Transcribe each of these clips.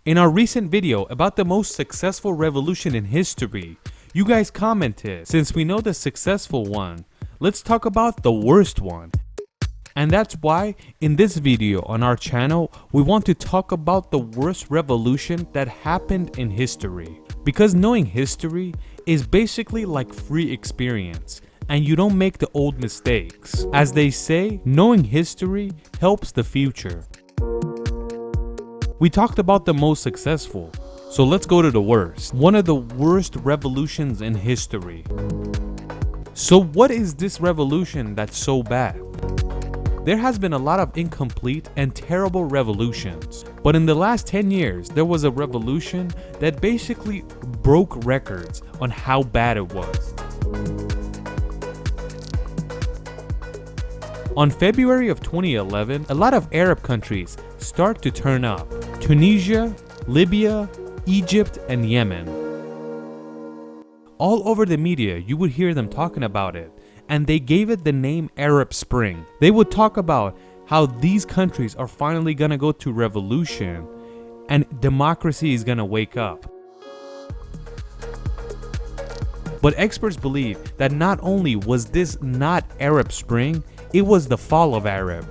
In our recent video about the most successful revolution in history, you guys commented, since we know the successful one, let's talk about the worst one. And that's why in this video on our channel, we want to talk about the worst revolution that happened in history. Because knowing history is basically like free experience, and you don't make the old mistakes. As they say, knowing history helps the future. We talked about the most successful, so let's go to the worst. One of the worst revolutions in history. So what is this revolution that's so bad? There has been a lot of incomplete and terrible revolutions, but in the last 10 years, there was a revolution that basically broke records on how bad it was. On February of 2011, a lot of Arab countries start to turn up. Tunisia, Libya, Egypt, and Yemen. All over the media, you would hear them talking about it, and they gave it the name Arab Spring. They would talk about how these countries are finally gonna go to revolution and democracy is gonna wake up. But experts believe that not only was this not Arab Spring, it was the fall of Arab.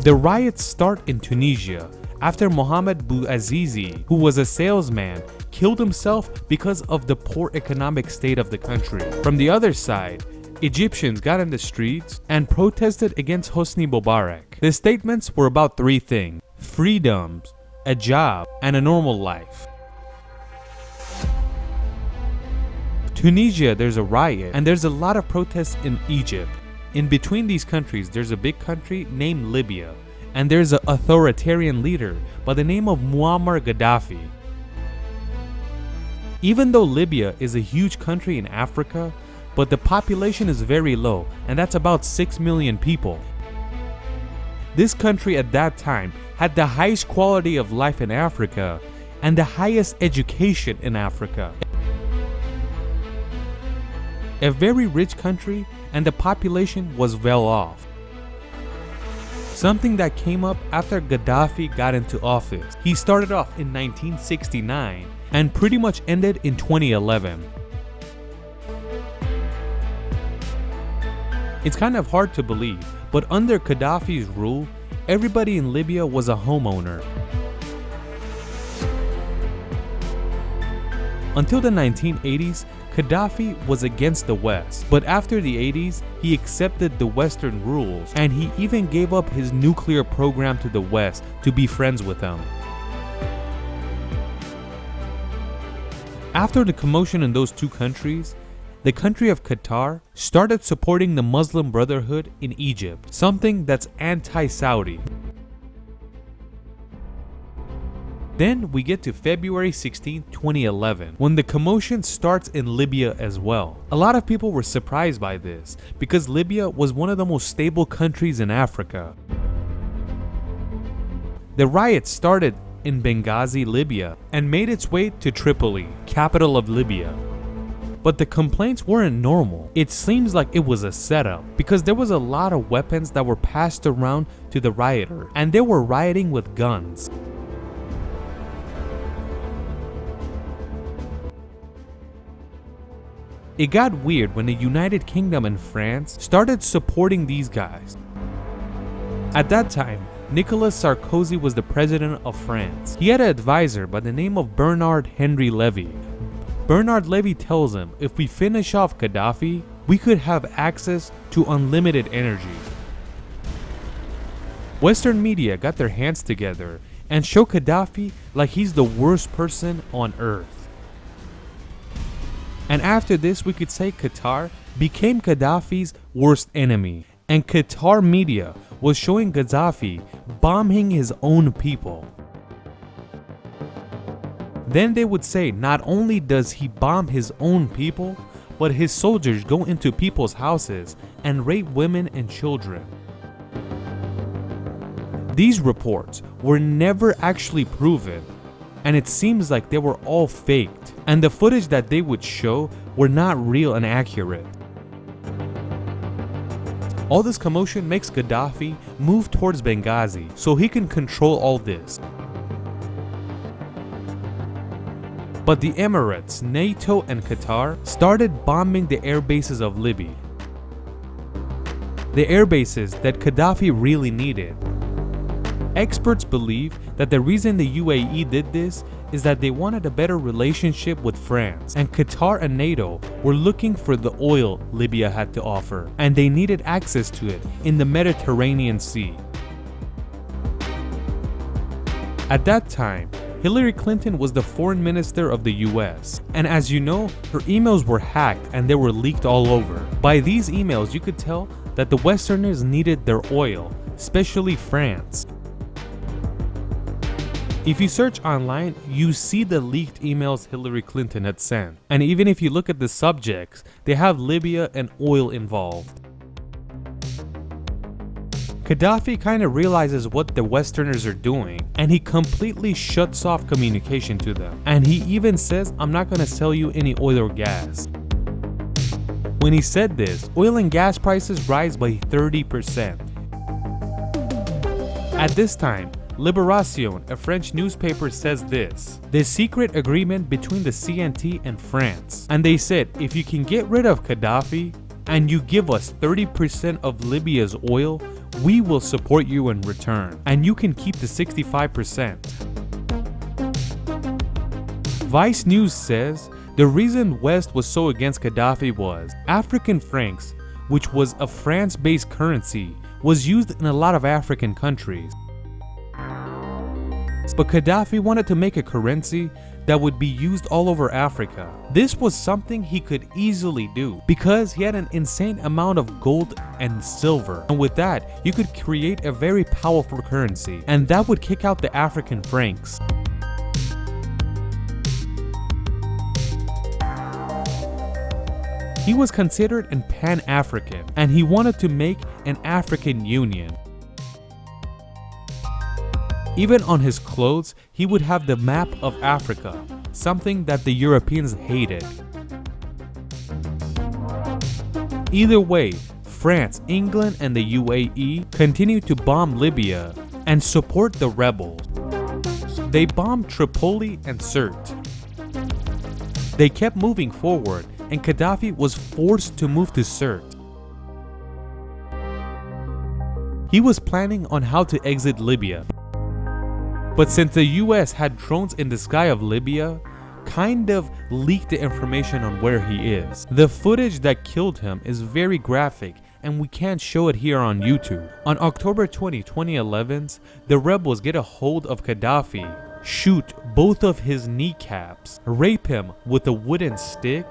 The riots start in Tunisia after Mohamed Bouazizi, who was a salesman, killed himself because of the poor economic state of the country. From the other side, Egyptians got in the streets and protested against Hosni Mubarak. The statements were about three things: freedoms, a job, and a normal life. Tunisia, there's a riot, and there's a lot of protests in Egypt. In between these countries, there's a big country named Libya, and there's an authoritarian leader by the name of Muammar Gaddafi. Even though Libya is a huge country in Africa, but the population is very low, and that's about 6 million people. This country at that time had the highest quality of life in Africa and the highest education in Africa. A very rich country, and the population was well off. Something that came up after Gaddafi got into office. He started off in 1969 and pretty much ended in 2011. It's kind of hard to believe, but under Gaddafi's rule, everybody in Libya was a homeowner. Until the 1980s, Gaddafi was against the West, but after the 80s, he accepted the Western rules, and he even gave up his nuclear program to the West to be friends with them. After the commotion in those two countries, the country of Qatar started supporting the Muslim Brotherhood in Egypt, something that's anti-Saudi. Then we get to February 16, 2011, when the commotion starts in Libya as well. A lot of people were surprised by this, because Libya was one of the most stable countries in Africa. The riot started in Benghazi, Libya, and made its way to Tripoli, capital of Libya. But the complaints weren't normal. It seems like it was a setup, because there was a lot of weapons that were passed around to the rioter, and they were rioting with guns. It got weird when the United Kingdom and France started supporting these guys. At that time, Nicolas Sarkozy was the president of France. He had an advisor by the name of Bernard Henry Levy. Bernard Levy tells him, if we finish off Gaddafi, we could have access to unlimited energy. Western media got their hands together and show Gaddafi like he's the worst person on earth. And after this, we could say Qatar became Gaddafi's worst enemy. And Qatar media was showing Gaddafi bombing his own people. Then they would say not only does he bomb his own people, but his soldiers go into people's houses and rape women and children. These reports were never actually proven, and it seems like they were all faked, and the footage that they would show were not real and accurate. All this commotion makes Gaddafi move towards Benghazi so he can control all this. But the Emirates, NATO, and Qatar started bombing the air bases of Libya. The air bases that Gaddafi really needed. Experts believe that the reason the UAE did this is that they wanted a better relationship with France, and Qatar and NATO were looking for the oil Libya had to offer, and they needed access to it in the Mediterranean Sea. At that time, Hillary Clinton was the foreign minister of the US, and as you know, her emails were hacked and they were leaked all over. By these emails, you could tell that the Westerners needed their oil, especially France. If you search online, you see the leaked emails Hillary Clinton had sent, and even if you look at the subjects, they have Libya and oil involved. Gaddafi kind of realizes what the Westerners are doing, and he completely shuts off communication to them. And he even says, "I'm not gonna sell you any oil or gas." When he said this, oil and gas prices rise by 30%. At this time, Libération, a French newspaper, says this: the secret agreement between the CNT and France. And they said, if you can get rid of Gaddafi and you give us 30% of Libya's oil, we will support you in return, and you can keep the 65%. Vice News says the reason West was so against Gaddafi was African francs, which was a France-based currency, was used in a lot of African countries. But Gaddafi wanted to make a currency that would be used all over Africa. This was something he could easily do because he had an insane amount of gold and silver, and with that you could create a very powerful currency, and that would kick out the African francs. He was considered an Pan-African, and he wanted to make an African Union. Even on his clothes, he would have the map of Africa, something that the Europeans hated. Either way, France, England, and the UAE continued to bomb Libya and support the rebels. They bombed Tripoli and Sirte. They kept moving forward, and Gaddafi was forced to move to Sirte. He was planning on how to exit Libya. But since the US had drones in the sky of Libya, kind of leaked the information on where he is. The footage that killed him is very graphic, and we can't show it here on YouTube. On October 20, 2011, the rebels get a hold of Gaddafi, shoot both of his kneecaps, rape him with a wooden stick,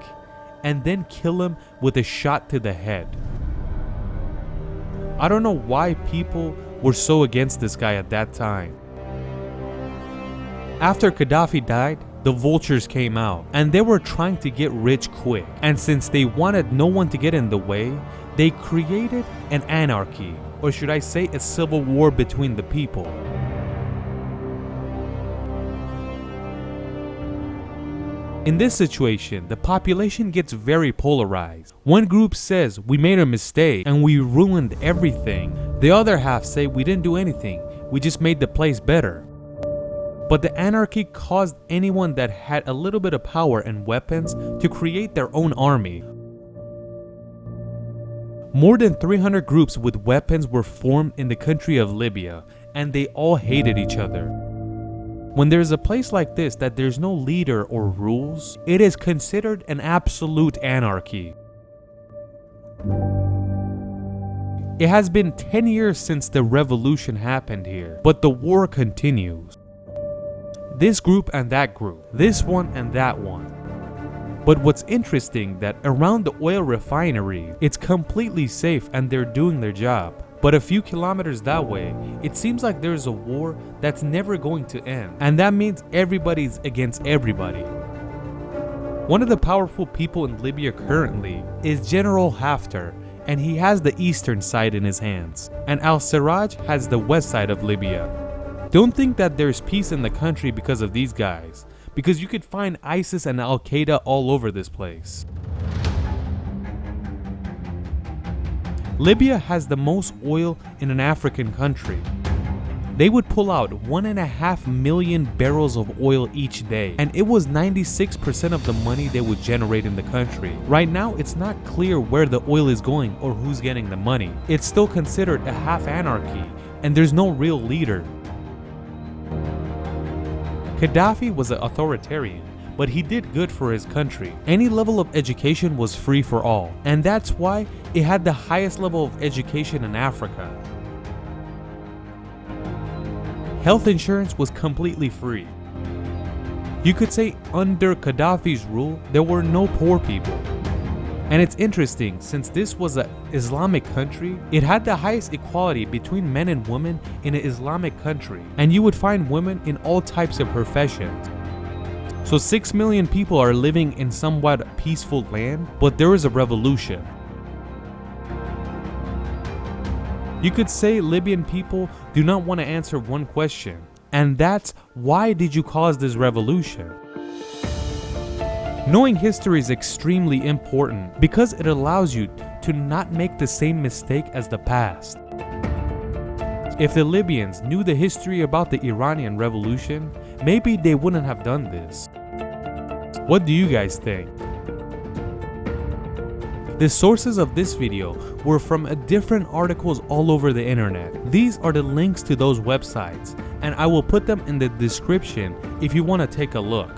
and then kill him with a shot to the head. I don't know why people were so against this guy at that time. After Gaddafi died, the vultures came out, and they were trying to get rich quick. And since they wanted no one to get in the way, they created an anarchy, or should I say a civil war between the people. In this situation, the population gets very polarized. One group says we made a mistake and we ruined everything. The other half say we didn't do anything, we just made the place better. But the anarchy caused anyone that had a little bit of power and weapons to create their own army. More than 300 groups with weapons were formed in the country of Libya, and they all hated each other. When there's a place like this that there's no leader or rules, it is considered an absolute anarchy. It has been 10 years since the revolution happened here, but the war continues. This group and that group, this one and that one. But what's interesting that around the oil refinery, it's completely safe and they're doing their job. But a few kilometers that way, it seems like there's a war that's never going to end. And that means everybody's against everybody. One of the powerful people in Libya currently is General Haftar, and he has the eastern side in his hands. And al-Siraj has the west side of Libya. Don't think that there's peace in the country because of these guys, because you could find ISIS and Al-Qaeda all over this place. Libya has the most oil in an African country. They would pull out 1.5 million barrels of oil each day, and it was 96% of the money they would generate in the country. Right now, it's not clear where the oil is going or who's getting the money. It's still considered a half anarchy, and there's no real leader. Gaddafi was an authoritarian, but he did good for his country. Any level of education was free for all, and that's why it had the highest level of education in Africa. Health insurance was completely free. You could say under Gaddafi's rule, there were no poor people. And it's interesting, since this was an Islamic country, it had the highest equality between men and women in an Islamic country, and you would find women in all types of professions. So 6 million people are living in somewhat peaceful land, but there is a revolution. You could say Libyan people do not want to answer one question, and that's, why did you cause this revolution? Knowing history is extremely important because it allows you to not make the same mistake as the past. If the Libyans knew the history about the Iranian Revolution, maybe they wouldn't have done this. What do you guys think? The sources of this video were from different articles all over the internet. These are the links to those websites, and I will put them in the description if you want to take a look.